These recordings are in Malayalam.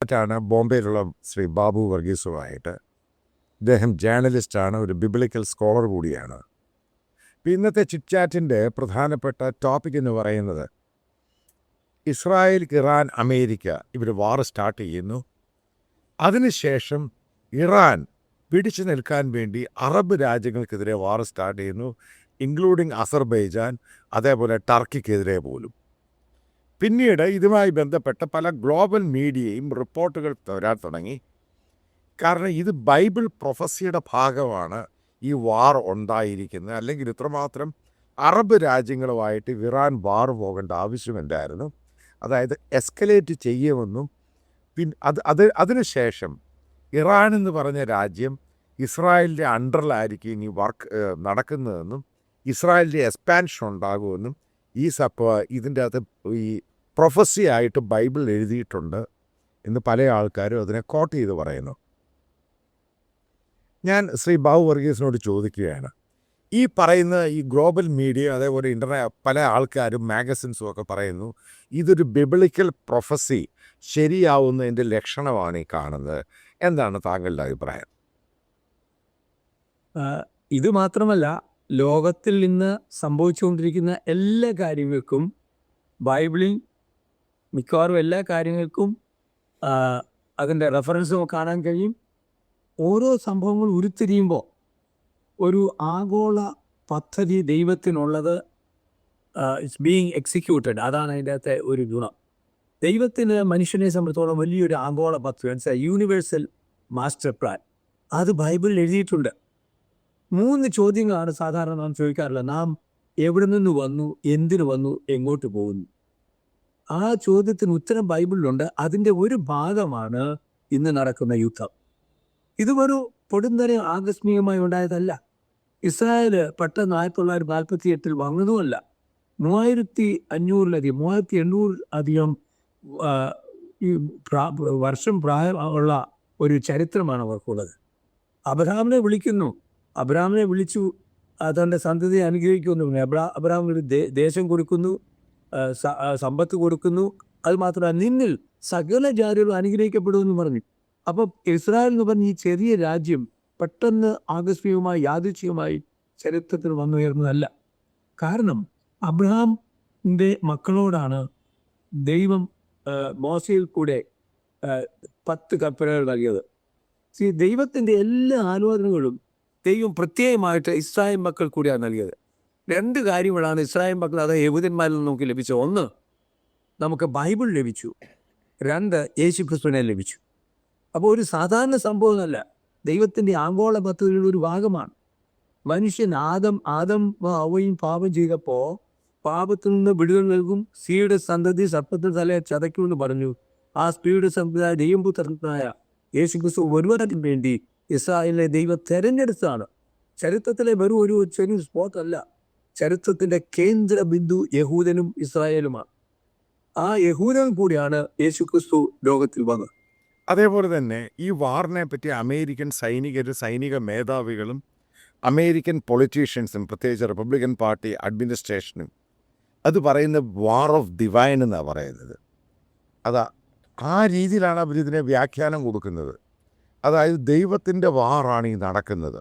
ാണ് ബോംബെയിലുള്ള ശ്രീ ബാബു വർഗീസുമായിട്ട്. അദ്ദേഹം ജേർണലിസ്റ്റാണ്, ഒരു ബിബ്ലിക്കൽ സ്കോളർ കൂടിയാണ്. ഇന്നത്തെ ചിറ്റ്ചാറ്റിൻ്റെ പ്രധാനപ്പെട്ട ടോപ്പിക് എന്ന് പറയുന്നത് ഇസ്രായേൽ, ഇറാൻ, അമേരിക്ക ഇവർ വാർ സ്റ്റാർട്ട് ചെയ്യുന്നു. അതിനുശേഷം ഇറാൻ പിടിച്ചു നിൽക്കാൻ വേണ്ടി അറബ് രാജ്യങ്ങൾക്കെതിരെ വാർ സ്റ്റാർട്ട് ചെയ്യുന്നു, ഇൻക്ലൂഡിങ് അസർബൈജാൻ, അതേപോലെ ടർക്കിക്കെതിരെ പോലും. പിന്നീട് ഇതുമായി ബന്ധപ്പെട്ട പല ഗ്ലോബൽ മീഡിയയും റിപ്പോർട്ടുകൾ വരാൻ തുടങ്ങി. കാരണം ഇത് ബൈബിൾ പ്രൊഫസിയുടെ ഭാഗമാണ് ഈ വാർ ഉണ്ടായിരിക്കുന്നത്. അല്ലെങ്കിൽ ഇത്രമാത്രം അറബ് രാജ്യങ്ങളുമായിട്ട് ഇറാൻ വാർ പോകേണ്ട ആവശ്യമില്ലായിരുന്നു. അതായത് എസ്കലേറ്റ് ചെയ്യുമെന്നും അതിനുശേഷം ഇറാൻ എന്ന് പറഞ്ഞ രാജ്യം ഇസ്രായേലിൻ്റെ അണ്ടറിലായിരിക്കും ഇനി വർക്ക് നടക്കുന്നതെന്നും ഇസ്രായേലിൻ്റെ എക്സ്പാൻഷൻ ഉണ്ടാകുമെന്നും ഇതിൻ്റെ അകത്ത് ഈ പ്രൊഫസി ആയിട്ട് ബൈബിൾ എഴുതിയിട്ടുണ്ട് എന്ന് പല ആൾക്കാരും അതിനെ കോട്ട് ചെയ്ത് പറയുന്നു. ഞാൻ ശ്രീ ബാബു വർഗീസിനോട് ചോദിക്കുകയാണ്, ഈ പറയുന്ന ഈ ഗ്ലോബൽ മീഡിയ അതേപോലെ പല ആൾക്കാരും മാഗസിൻസും ഒക്കെ പറയുന്നു ഇതൊരു ബിബ്ലിക്കൽ പ്രൊഫസി ശരിയാവുന്നതിൻ്റെ ലക്ഷണമാണ് ഈ കാണുന്നത്. എന്താണ് താങ്കളുടെ അഭിപ്രായം? ഇത് മാത്രമല്ല, ലോകത്തിൽ ഇന്ന് സംഭവിച്ചുകൊണ്ടിരിക്കുന്ന എല്ലാ കാര്യങ്ങൾക്കും ബൈബിളിൽ മിക്കവാറും എല്ലാ കാര്യങ്ങൾക്കും അതിൻ്റെ റെഫറൻസും കാണാൻ കഴിയും. ഓരോ സംഭവങ്ങൾ ഉരുത്തിരിയുമ്പോൾ ഒരു ആഗോള പദ്ധതി ദൈവത്തിനുള്ളത് ഇറ്റ്സ് ബീയിങ് എക്സിക്യൂട്ടഡ്. അതാണ് അതിൻ്റെ അകത്തെ ഒരു ഗുണം. ദൈവത്തിന് മനുഷ്യനെ സംബന്ധിച്ചോളം വലിയൊരു ആഗോള പദ്ധതി, യൂണിവേഴ്സൽ മാസ്റ്റർ പ്ലാൻ, അത് ബൈബിളിൽ എഴുതിയിട്ടുണ്ട്. 3 ചോദ്യങ്ങളാണ് സാധാരണ നാം ചോദിക്കാറുള്ളത്. നാം എവിടെ നിന്ന് വന്നു, എന്തിനു വന്നു, എങ്ങോട്ട് പോകുന്നു? ആ ചോദ്യത്തിന് ഉത്തരം ബൈബിളിലുണ്ട്. അതിൻ്റെ ഒരു ഭാഗമാണ് ഇന്ന് നടക്കുന്ന യുദ്ധം. ഇത് ഒരു പൊടുന്നനെ ആകസ്മികമായി ഉണ്ടായതല്ല. ഇസ്രായേൽ പെട്ടെന്ന് 1948 വന്നതുമല്ല. 3800 ഈ വർഷം പ്രായമുള്ള ഒരു ചരിത്രമാണ് അവർക്കുള്ളത്. അബ്രഹാമിനെ വിളിച്ചു തൻ്റെ സന്തതിയെ അനുഗ്രഹിക്കുന്നു. അബ്രഹാമിന് ദേശം കൊടുക്കുന്നു, സമ്പത്ത് കൊടുക്കുന്നു. അത് മാത്രമല്ല, നിന്നിൽ സകല ജാതികളും അനുഗ്രഹിക്കപ്പെടുമെന്ന് പറഞ്ഞു. അപ്പം ഇസ്രായേൽ എന്ന് പറഞ്ഞ ഈ ചെറിയ രാജ്യം പെട്ടെന്ന് ആകസ്മികമായി യാദൃച്ഛികമായി ചരിത്രത്തിൽ വന്നുയർന്നതല്ല. കാരണം അബ്രഹാമിൻ്റെ മക്കളോടാണ് ദൈവം മോശയിൽ കൂടെ 10 കൽപ്പനകൾ നൽകിയത്. ദൈവത്തിൻ്റെ എല്ലാ ആലോചനകളും ദൈവം പ്രത്യേകമായിട്ട് ഇസ്രായേൽ മക്കൾ കൂടിയാണ് നൽകിയത്. 2 കാര്യങ്ങളാണ് ഇസ്രായേൽ മക്കൾ, അതായത് യഹൂദന്മാരിൽ നിന്ന് നമുക്ക് ലഭിച്ചത്. 1, നമുക്ക് ബൈബിൾ ലഭിച്ചു. 2, യേശുക്രിസ്തുവിനെ ലഭിച്ചു. അപ്പോൾ ഒരു സാധാരണ സംഭവമല്ല, ദൈവത്തിൻ്റെ ആഗോള പദ്ധതിയുടെ ഒരു ഭാഗമാണ്. മനുഷ്യൻ ആദം അവയും പാപം ചെയ്തപ്പോൾ പാപത്തിൽ നിന്ന് വിടുതൽ നൽകും, സ്ത്രീയുടെ സന്തതി സർപ്പത്തിന് തലയെ ചതയ്ക്കുമെന്ന് പറഞ്ഞു. ആ സ്ത്രീയുടെ സന്തതിയായ ദൈവപുത്രനായ യേശുക്രിസ്തു ഒരുവരത്തിന് വേണ്ടി ഇസ്രായേലിനെ ദൈവം തെരഞ്ഞെടുത്താണ്. ചരിത്രത്തിലെ വെറും ഒരു ചെറിയ സ്പോട്ട് അല്ല, ചരിത്രത്തിൻ്റെ കേന്ദ്ര ബിന്ദു യഹൂദനും ഇസ്രായേലുമാണ്. ആ യഹൂദൻ കൂടിയാണ് യേശുക്രിസ്തു ലോകത്തിൽ വന്നത്. അതേപോലെ തന്നെ ഈ വാറിനെ പറ്റി അമേരിക്കൻ സൈനിക മേധാവികളും അമേരിക്കൻ പൊളിറ്റീഷ്യൻസും, പ്രത്യേകിച്ച് റിപ്പബ്ലിക്കൻ പാർട്ടി അഡ്മിനിസ്ട്രേഷനും അത് പറയുന്ന വാർ ഓഫ് ഡിവൈൻ എന്നാണ് പറയുന്നത്. ആ രീതിയിലാണ് അവരിതിനെ വ്യാഖ്യാനം കൊടുക്കുന്നത്. അതായത് ദൈവത്തിൻ്റെ വാറാണ് ഈ നടക്കുന്നത്.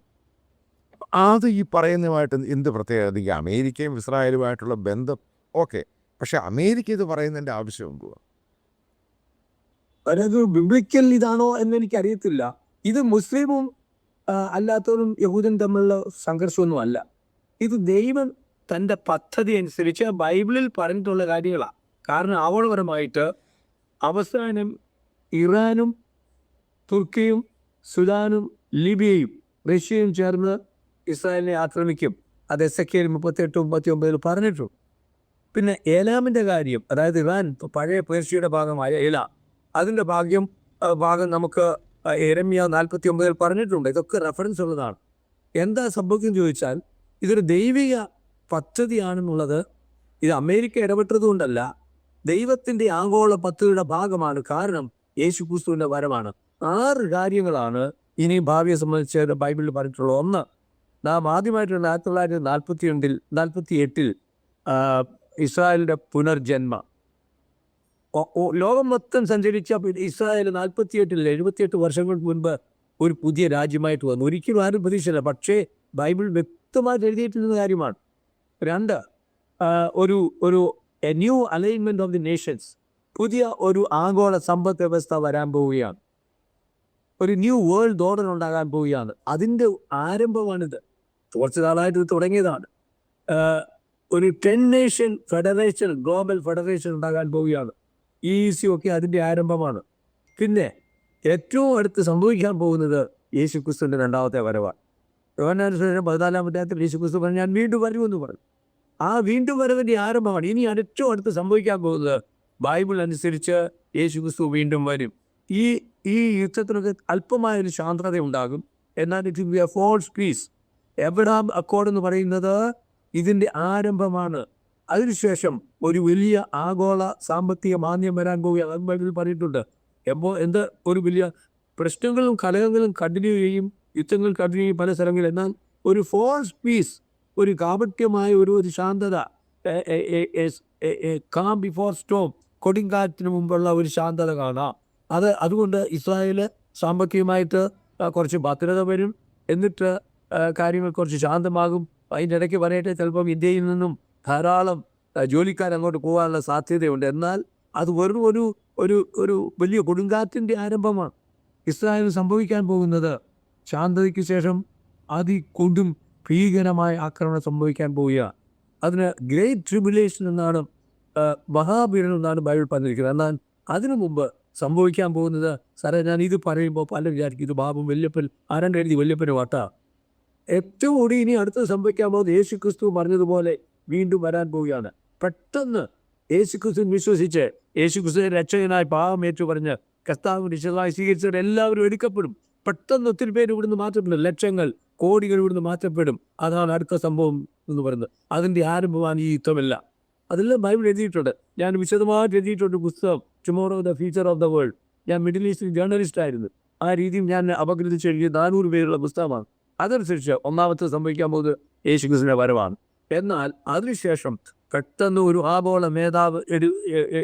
അത് ഈ പറയുന്നതുമായിട്ട് എന്ത് പ്രത്യേകത? ഈ അമേരിക്കയും ഇസ്രായേലുമായിട്ടുള്ള ബന്ധം ഓക്കെ, പക്ഷെ അമേരിക്ക ഇത് പറയുന്നതിൻ്റെ ആവശ്യം എന്തുവാ? അതായത് ബിബ്ലിക്കൽ ഇതാണോ എന്നെനിക്കറിയത്തില്ല. ഇത് മുസ്ലിമും അല്ലാത്തവരും യഹൂദൻ തമ്മിലുള്ള സംഘർഷമൊന്നും അല്ല. ഇത് ദൈവം തൻ്റെ പദ്ധതി അനുസരിച്ച് ബൈബിളിൽ പറഞ്ഞിട്ടുള്ള കാര്യങ്ങളാണ്. കാരണം ആഗോളപരമായിട്ട് അവസാനം ഇറാനും തുർക്കിയും സുഡാനും ലിബിയയും റഷ്യയും ചേർന്ന് ഇസ്രായേലിനെ ആക്രമിക്കും. അത് എസെക്കിയേൽ 38-39 പറഞ്ഞിട്ടുണ്ട്. പിന്നെ ഏലാമിൻ്റെ കാര്യം, അതായത് ഇറാൻ പഴയ പേർഷ്യയുടെ ഭാഗമായ ഏലാം, അതിൻ്റെ ഭാഗം നമുക്ക് യെരമ്യ 49 പറഞ്ഞിട്ടുണ്ട്. ഇതൊക്കെ റെഫറൻസ് ഉള്ളതാണ്. എന്താ സംഭവിക്കുന്നത് ചോദിച്ചാൽ, ഇതൊരു ദൈവിക പദ്ധതിയാണെന്നുള്ളത് ഇത് അമേരിക്ക ഇടപെട്ടതുകൊണ്ടല്ല, ദൈവത്തിൻ്റെ ആഗോള പദ്ധതിയുടെ ഭാഗമാണ്. കാരണം യേശുക്രിസ്തുവിൻ്റെ വരമാണ്. 6 കാര്യങ്ങളാണ് ഇനി ഭാവിയെ സംബന്ധിച്ച് ബൈബിളിൽ പറഞ്ഞിട്ടുള്ളത്. 1, നാം ആദ്യമായിട്ട് 1948 ഇസ്രായേലിൻ്റെ പുനർജന്മ. ലോകം മൊത്തം സഞ്ചരിച്ച ഇസ്രായേൽ 78 വർഷങ്ങൾക്ക് മുൻപ് ഒരു പുതിയ രാജ്യമായിട്ട് വന്നു. ഒരിക്കലും ആരും പ്രതീക്ഷയില്ല. പക്ഷേ ബൈബിൾ വ്യക്തമായിട്ട് എഴുതിയിട്ടുള്ള കാര്യമാണ്. 2, ഒരു ഒരു A new alignment of the Nations. പുതിയ ഒരു ആഗോള സമ്പദ് വ്യവസ്ഥ വരാൻ പോവുകയാണ്. ഒരു ന്യൂ വേൾഡ് ഓർഡർ ഉണ്ടാകാൻ പോവുകയാണ്. അതിൻ്റെ ആരംഭമാണിത്. കുറച്ച് നാളായിട്ട് ഇത് തുടങ്ങിയതാണ്. ഒരു 10 നേഷൻ ഫെഡറേഷൻ, ഗ്ലോബൽ ഫെഡറേഷൻ ഉണ്ടാകാൻ പോവുകയാണ്. ഒക്കെ അതിൻ്റെ ആരംഭമാണ്. പിന്നെ ഏറ്റവും അടുത്ത് സംഭവിക്കാൻ പോകുന്നത് യേശു ക്രിസ്തുവിൻ്റെ 2ാമത്തെ വരവാണ്. യോഹന്നാന്റെ സുവിശേഷം 14-ാം അധ്യായത്തിൽ യേശു ക്രിസ്തു പറഞ്ഞു, ഞാൻ വീണ്ടും വരുമെന്ന് പറഞ്ഞു. ആ വീണ്ടും വരവിൻ്റെ ആരംഭമാണ്. ഇനി ഏറ്റവും അടുത്ത് സംഭവിക്കാൻ പോകുന്നത് ബൈബിൾ അനുസരിച്ച് യേശു ക്രിസ്തു വീണ്ടും വരും. ഈ യുദ്ധത്തിനൊക്കെ അല്പമായൊരു ശാന്തത ഉണ്ടാകും. എന്നാൽ it will be a false peace. Abraham accord എന്ന് പറയുന്നത് ഇതിൻ്റെ ആരംഭമാണ്. അതിനുശേഷം ഒരു വലിയ ആഗോള സാമ്പത്തിക മാന്ദ്യം വരാൻ പോവുകയാണ്. അത് ബൈബിളിൽ പറഞ്ഞിട്ടുണ്ട്. എന്ത് ഒരു വലിയ പ്രശ്നങ്ങളും കലഹങ്ങളും കണ്ടിന്യൂ ചെയ്യും, യുദ്ധങ്ങൾ കണ്ടിന്യൂ ചെയ്യും പല സ്ഥലങ്ങളിൽ. എന്നാൽ ഒരു ഫോൾസ് പീസ്, ഒരു കാപട്യമായ ഒരു ശാന്തത, കാം ബിഫോർ സ്റ്റോം, കൊടുങ്കാറ്റിന് മുമ്പുള്ള ഒരു ശാന്തത കാണാം. അതുകൊണ്ട് ഇസ്രായേൽ സാമ്പത്തികമായിട്ട് കുറച്ച് ഭദ്രത വരും. എന്നിട്ട് കാര്യങ്ങൾ കുറച്ച് ശാന്തമാകും. അതിൻ്റെ ഇടയ്ക്ക് പറയട്ടെ, ചിലപ്പം ഇന്ത്യയിൽ നിന്നും ധാരാളം ജോലിക്കാരങ്ങോട്ട് പോകാനുള്ള സാധ്യതയുണ്ട്. എന്നാൽ അത് വെറും ഒരു വലിയ കൊടുങ്കാറ്റിൻ്റെ ആരംഭമാണ്. ഇസ്രായേൽ സംഭവിക്കാൻ പോകുന്നത് ശാന്തതയ്ക്ക് ശേഷം അതികൊണ്ടും ഭീകരമായ ആക്രമണം സംഭവിക്കാൻ പോവുക. അതിന് ഗ്രേറ്റ് ട്രിബുലേഷൻ എന്നാണ്, മഹാപീഡനം എന്നാണ് ബൈബിൾ പറഞ്ഞിരിക്കുന്നത്. എന്നാൽ അതിനു മുമ്പ് സംഭവിക്കാൻ പോകുന്നത്, സാറേ ഞാൻ ഇത് പറയുമ്പോൾ പലരും വിചാരിക്കും ഇത് ബാബു വല്യപ്പൻ ആരാണ്ട് എഴുതി വല്യപ്പന് വട്ട. ഏറ്റവും കൂടി ഇനി അടുത്ത് സംഭവിക്കാൻ പോകുന്നത് യേശു ക്രിസ്തു പറഞ്ഞതുപോലെ വീണ്ടും വരാൻ പോവുകയാണ്. പെട്ടെന്ന് യേശു ക്രിസ്തു വിശ്വസിച്ച് യേശു ക്രിസ്തുവിനെ രക്ഷകനായി പാപം ഏറ്റു പറഞ്ഞ് കർത്താവ് വിശദമായി സ്വീകരിച്ചവർ എല്ലാവരും എടുക്കപ്പെടും. പെട്ടെന്ന് ഒത്തിരി പേര് ഇവിടുന്ന് മാറ്റപ്പെടും. ലക്ഷങ്ങൾ, കോടികൾ ഇവിടുന്ന് മാറ്റപ്പെടും. അതാണ് അടുത്ത സംഭവം എന്ന് പറയുന്നത്. അതിൻ്റെ ആരംഭമാണ് ഈ യുദ്ധമെല്ലാം. അതെല്ലാം ബൈബിൾ എഴുതിയിട്ടുണ്ട്. ഞാൻ വിശദമായിട്ട് എഴുതിയിട്ടുണ്ട് പുസ്തകം tomorrow the future of the world. ഞാൻ മിഡിൽ ഈസ്റ്റ് ജേർണലിസ്റ്റ് ആയിരുന്നു. ആ രീതിയിൽ ഞാൻ അപഗ്രഥിച്ച് എഴുതിയ 400 പേരുള്ള പുസ്തകമാണ്. അതനുസരിച്ച് ഒന്നാമത്തെ സംഭവിക്കാൻ പോകുന്നത് യേശു ക്രിസ്തുവിൻ്റെ വരവാണ്. എന്നാൽ അതിനുശേഷം പെട്ടെന്ന് ഒരു ആഗോള നേതാവ്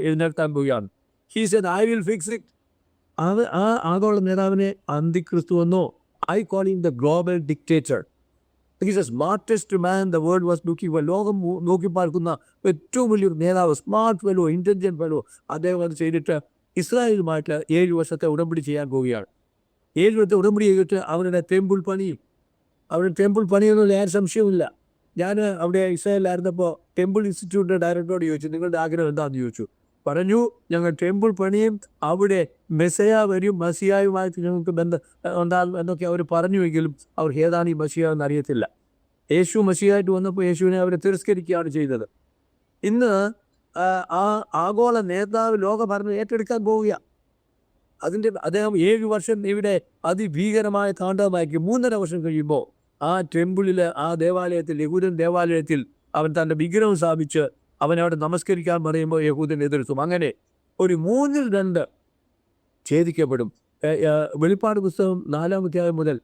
എഴുന്നേൽക്കാൻ പോവുകയാണ്. He said I will fix it. ആ ആഗോള നേതാവിനെ അന്തിക്രിസ്തു എന്നോ I call him the global dictator. He is A smartest man the world was looking for. ലോകം നോക്കി പാർക്കുന്ന ഏറ്റവും വലിയൊരു നേതാവ്, സ്മാർട്ട് ഫെലോ, ഇൻ്റലിജൻറ്റ് ഫെലോ. അദ്ദേഹം അത് ചെയ്തിട്ട് ഇസ്രായേലുമായിട്ട് 7 വർഷത്തെ ഉടമ്പടി ചെയ്യാൻ പോവുകയാണ്. 7 വർഷത്തെ ഉടമ്പടി ചെയ്തിട്ട് അവരുടെ ടെമ്പിൾ പണിയും. അവരുടെ ടെമ്പിൾ പണിയൊന്നും ആരും സംശയമില്ല. ഞാൻ അവിടെ ഇസ്രായേലിലായിരുന്നപ്പോൾ ടെമ്പിൾ ഇൻസ്റ്റിറ്റ്യൂട്ടിൻ്റെ ഡയറക്ടറോട് ചോദിച്ചു, നിങ്ങളുടെ ആഗ്രഹം എന്താണെന്ന് ചോദിച്ചു. പറഞ്ഞു, ഞങ്ങൾ ടെമ്പിൾ പണിയും, അവിടെ മെസ്സയ വരും, മസിയായുമായിട്ട് ഞങ്ങൾക്ക് ബന്ധം ഉണ്ടാകും എന്നൊക്കെ അവർ പറഞ്ഞുവെങ്കിലും അവർ ഏതാണ് ഈ മസിയ എന്ന് അറിയത്തില്ല. യേശു മസിയായിട്ട് വന്നപ്പോൾ യേശുവിനെ അവരെ തിരസ്കരിക്കുകയാണ് ചെയ്തത്. ഇന്ന് ആ ആഗോള നേതാവ് ലോകഭരണം ഏറ്റെടുക്കാൻ പോവുക. അദ്ദേഹം 7 വർഷം ഇവിടെ അതിഭീകരമായ താണ്ഡവമാക്കി. 3.5 വർഷം കഴിയുമ്പോൾ ആ ടെമ്പിളിൽ, ആ ദേവാലയത്തിൽ, യഹൂദൻ ദേവാലയത്തിൽ അവൻ തൻ്റെ വിഗ്രഹം സ്ഥാപിച്ച് അവനവിടെ നമസ്കരിക്കാൻ പറയുമ്പോൾ യഹൂദൻ എതിർത്തു. അങ്ങനെ ഒരു 3/2 ഛേദിക്കപ്പെടും. വെളിപ്പാട് പുസ്തകം 4-ാം അധ്യായം മുതൽ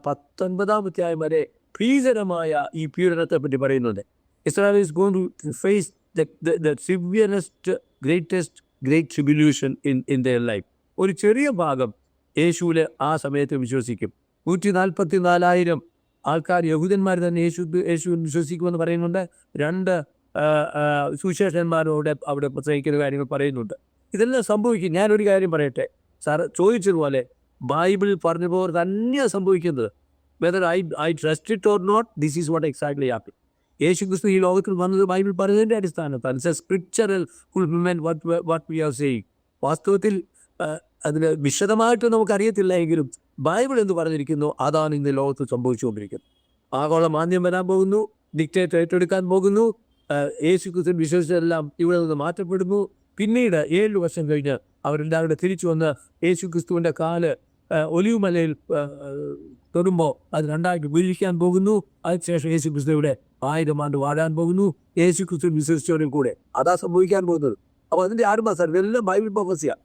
19-ാം അധ്യായം വരെ ഭീകരമായ ഈ പീഡനത്തെ പറ്റി പറയുന്നുണ്ട്. Israel is going to face the severest, greatest great tribulation in their life. ഒരു ചെറിയ ഭാഗം യേശുവിൽ ആ സമയത്ത് വിശ്വസിക്കും. 144,000 ആൾക്കാർ, യഹൂദന്മാർ തന്നെ യേശു വിശ്വസിക്കുമെന്ന് പറയുന്നുണ്ട്. 2 സുവിശേഷന്മാരോടെ അവിടെ പ്രസംഗിക്കുന്ന കാര്യങ്ങൾ പറയുന്നുണ്ട്. ഇതെല്ലാം സംഭവിക്കും. ഞാനൊരു കാര്യം പറയട്ടെ, സാർ ചോദിച്ചതുപോലെ ബൈബിളിൽ പറഞ്ഞതുപോലെ തന്നെ സംഭവിക്കുന്നത്. Whether I trust it or not, this is what exactly happen. യേശു ക്രിസ്തു ഈ ലോകത്തിൽ വന്നത് ബൈബിൾ പറഞ്ഞതിൻ്റെ അടിസ്ഥാനത്താണ്. It's a scriptural fulfilment what we are saying. വാസ്തവത്തിൽ അതിന് വിശദമായിട്ട് നമുക്കറിയത്തില്ല എങ്കിലും ബൈബിൾ എന്ന് പറഞ്ഞിരിക്കുന്നു അതാണ് ഇന്ന് ലോകത്ത് സംഭവിച്ചുകൊണ്ടിരിക്കുന്നത്. ആഗോള മാന്ദ്യം വരാൻ പോകുന്നു, ഡിക്റ്റേറ്റർ ഏറ്റെടുക്കാൻ പോകുന്നു. യേശു ക്രിസ്തു വിശ്വസിച്ചതെല്ലാം ഇവിടെ നിന്ന് മാറ്റപ്പെടുന്നു. പിന്നീട് 7 വർഷം കഴിഞ്ഞ് അവരെല്ലാവരും തിരിച്ചു വന്ന് യേശു ക്രിസ്തുവിൻ്റെ കാല് ഒലിവുമലയിൽ തൊടുമ്പോൾ അത് 2ആയിട്ട് വിഭജിക്കാൻ പോകുന്നു. അതിനുശേഷം യേശു ക്രിസ്തുവിടെ 1000 ആണ്ട് വാഴാൻ പോകുന്നു. യേശു ക്രിസ്തു വിശ്വസിച്ചവരും കൂടെ അതാ സംഭവിക്കാൻ പോകുന്നത്. അപ്പോൾ അതിൻ്റെ ആരംഭം സാർ ഇതെല്ലാം ബൈബിൾ പ്രൊഫസിയാ.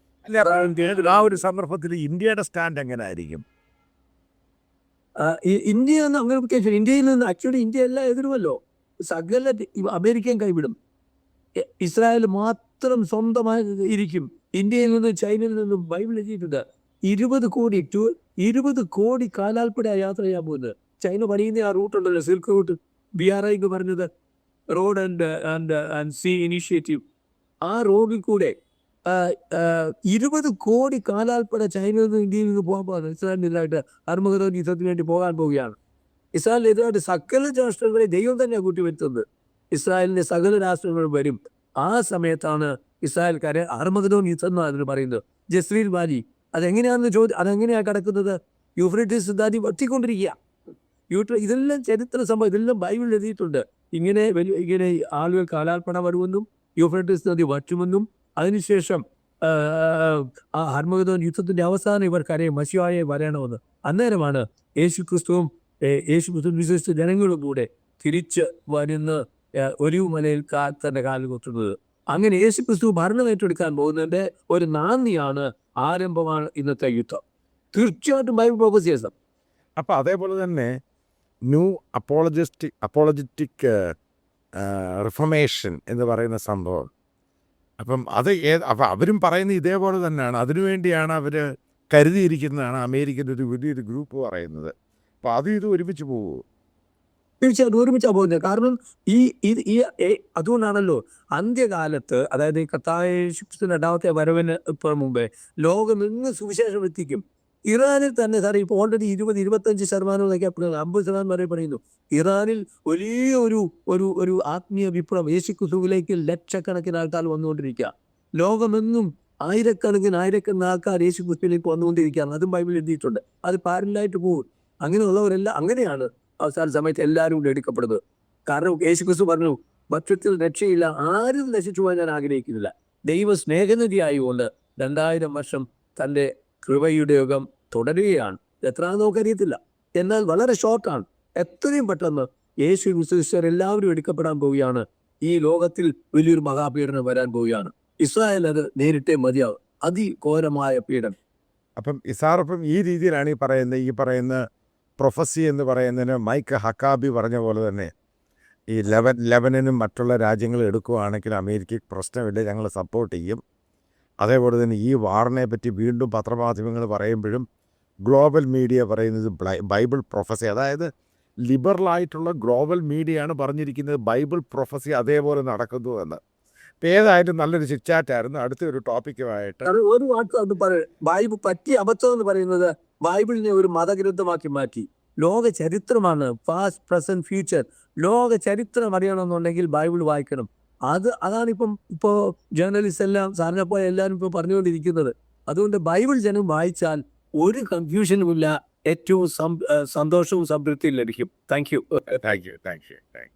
ആ ഒരു സന്ദർഭത്തിൽ ഇന്ത്യയുടെ സ്റ്റാൻഡ് എങ്ങനെ ആയിരിക്കും? ഇന്ത്യ എന്ന് അങ്ങനെ ഇന്ത്യയിൽ നിന്ന് ആക്ച്വലി ഇന്ത്യ എല്ലാം എതിരുമല്ലോ. സകല അമേരിക്കയും കൈവിടും, ഇസ്രായേൽ മാത്രം സ്വന്തമായി ഇരിക്കും. ഇന്ത്യയിൽ നിന്നും ചൈനയിൽ നിന്നും ബൈബിൾ എഴുതിയിട്ടുണ്ട്. 20 കോടി കാലാൽപ്പട യാത്ര ചെയ്യാൻ പോകുന്നത്. ചൈന പണിയുന്ന ആ റൂട്ടുണ്ടല്ലോ, സിൽക്ക് റൂട്ട്, BRI പറഞ്ഞത് റോഡ് ആൻഡ് സീ ഇനീഷ്യേറ്റീവ്. ആ റോഡിൽ കൂടെ 20 കോടി കാലാൽപ്പട ചൈനയിൽ നിന്ന് ഇന്ത്യയിൽ നിന്ന് പോകാൻ പോകുന്നത്. ഇസ്രായേലിനെതിരായിട്ട് അർമഗദോൻ യുദ്ധത്തിന് വേണ്ടി പോകാൻ പോവുകയാണ്. ഇസ്രായേലിനെതിരായിട്ട് സകല രാഷ്ട്രങ്ങളെ ദൈവം തന്നെയാണ് കൂട്ടിവരുത്തുന്നത്. ഇസ്രായേലിന്റെ സകല രാഷ്ട്രങ്ങളും വരും. ആ സമയത്താണ് ഇസ്രായേൽക്കാരെ അർമഗദോൻ യുദ്ധം എന്നാണ് അതിന് പറയുന്നത്. ജസ്രീൽ വാലി അതെങ്ങനെയാണ് കിടക്കുന്നത്? യൂഫ്രട്ടീസ് നദി വറ്റിക്കൊണ്ടിരിക്കുക. ഇതെല്ലാം ചരിത്ര സംഭവം, ഇതെല്ലാം ബൈബിളിൽ എഴുതിയിട്ടുണ്ട്. ഇങ്ങനെ ആളുകൾ കാലാൽപ്പണ വരുമെന്നും യൂഫ്രട്ടീസ് നദി വറ്റുമെന്നും അതിനുശേഷം ആ ഹർമഗദോൻ യുദ്ധത്തിന്റെ അവസാനം ഇവർക്കറിയാം മശിഹായെ വരണമെന്ന്. അന്നേരമാണ് യേശു ക്രിസ്തു വിശ്വസിച്ച ജനങ്ങളും കൂടെ തിരിച്ച് വരുന്ന ഒരു മലയിൽ തന്റെ കാല് കുത്തുന്നത്. അങ്ങനെ യേശു ക്രിസ്തു ഭരണം ഏറ്റെടുക്കാൻ പോകുന്നതിന്റെ ഒരു നാന്ദിയാണ്, ആരംഭമാണ് ഇന്നത്തെ യുദ്ധം. തീർച്ചയായിട്ടും ബൈബിൾ പ്രൊഫസിയസം. അപ്പോൾ അതേപോലെ തന്നെ ന്യൂ അപ്പോളജറ്റിക് റിഫർമേഷൻ എന്ന് പറയുന്ന സംഭവം. അപ്പം അവരും പറയുന്നത് ഇതേപോലെ തന്നെയാണ്. അതിനുവേണ്ടിയാണ് അവർ കരുതിയിരിക്കുന്നതാണ് അമേരിക്കൻ്റെ ഒരു വലിയൊരു ഗ്രൂപ്പ് പറയുന്നത്. അപ്പോൾ ഇത് ഒരുമിച്ച് പോകുമോ? തീർച്ചയായിട്ടും ഒരുമിച്ചാണ് പോകുന്നത്. കാരണം അതുകൊണ്ടാണല്ലോ അന്ത്യകാലത്ത്, അതായത് ഈ കർത്താവായ യേശുക്രിസ്തുവിന്റെ രണ്ടാമത്തെ വരവിന് മുമ്പേ ലോകം ഇന്ന് സുവിശേഷം എത്തിക്കും. ഇറാനിൽ തന്നെ സാറേ ഇപ്പോൾ ഓൾറെഡി 20-25% എന്നൊക്കെ 50% വരെ പറയുന്നു. ഇറാനിൽ വലിയ ഒരു ആത്മീയ വിപ്ലവം, യേശുക്രിസ്തുവിലേക്ക് ലക്ഷക്കണക്കിന് ആൾക്കാർ വന്നുകൊണ്ടിരിക്കുക. ലോകമെന്നും ആയിരക്കണക്കിന് ആൾക്കാർ യേശുക്രിസ്തുവിലേക്ക് വന്നുകൊണ്ടിരിക്കുകയാണ്. അതും ബൈബിളിൽ എഴുതിയിട്ടുണ്ട്. അത് പാരലായിട്ട് പോകും. അങ്ങനെയുള്ളവരെല്ലാം അങ്ങനെയാണ് അവസാന സമയത്ത് എല്ലാവരും കൂടി എടുക്കപ്പെടുന്നത്. കാരണം യേശുക്രിസ്തു പറഞ്ഞു, ഭക്ഷ്യത്തിൽ രക്ഷയില്ല, ആരും നശിച്ചു പോകാൻ ഞാൻ ആഗ്രഹിക്കുന്നില്ല. ദൈവ സ്നേഹനിധിയായുകൊണ്ട് 2000 വർഷം തൻ്റെ കൃപയുടെ യുഗം തുടരുകയാണ്. എത്രയാണെന്ന് നമുക്കറിയത്തില്ല, എന്നാൽ വളരെ ഷോർട്ടാണ്. എത്രയും പെട്ടെന്ന് യേശു വിശ്വസിച്ചവർ എല്ലാവരും എടുക്കപ്പെടാൻ പോവുകയാണ്. ഈ ലോകത്തിൽ വലിയൊരു മഹാപീഡനം വരാൻ പോവുകയാണ്. ഇസ്രായേൽ അത് നേരിട്ടേ മതിയാവും. അതിഘോരമായ പീഡനം. അപ്പം ഈ രീതിയിലാണ് ഈ പറയുന്ന പ്രൊഫസി എന്ന് പറയുന്നതിന് മൈക്ക് ഹക്കാബി പറഞ്ഞ പോലെ തന്നെ ഈ ലെബനനും മറ്റുള്ള രാജ്യങ്ങൾ എടുക്കുകയാണെങ്കിൽ അമേരിക്കയ്ക്ക് പ്രശ്നമില്ല, ഞങ്ങൾ സപ്പോർട്ട് ചെയ്യും. അതേപോലെ തന്നെ ഈ വാറിനെ പറ്റി വീണ്ടും പത്രമാധ്യമങ്ങൾ പറയുമ്പോഴും ഗ്ലോബൽ മീഡിയ പറയുന്നത് ബൈബിൾ പ്രൊഫസി, അതായത് ലിബറലായിട്ടുള്ള ഗ്ലോബൽ മീഡിയയാണ് പറഞ്ഞിരിക്കുന്നത് ബൈബിൾ പ്രൊഫസി അതേപോലെ നടക്കുന്നു എന്ന്. ഇപ്പം ഏതായാലും നല്ലൊരു ചിറ്റാറ്റായിരുന്നു. അടുത്തൊരു ടോപ്പിക്കുമായിട്ട് ഒരു വാക്ക് ബൈബിൾ പറ്റിയ അബദ്ധം എന്ന് പറയുന്നത് ബൈബിളിനെ ഒരു മതഗ്രന്ഥമാക്കി മാറ്റി. ലോക ചരിത്രമാണ്, പാസ്റ്റ് പ്രസന്റ് ഫ്യൂച്ചർ. ലോക ചരിത്രം അറിയണമെന്നുണ്ടെങ്കിൽ ബൈബിൾ വായിക്കണം. അതാണിപ്പോൾ ജേർണലിസ്റ്റ് എല്ലാം സാറിനെ പോലെ എല്ലാവരും ഇപ്പോൾ പറഞ്ഞുകൊണ്ടിരിക്കുന്നത്. അതുകൊണ്ട് ബൈബിൾ ജനം വായിച്ചാൽ ഒരു കൺഫ്യൂഷനുമില്ല, ഏറ്റവും സന്തോഷവും സംതൃപ്തിയും ലഭിക്കും. Thank you.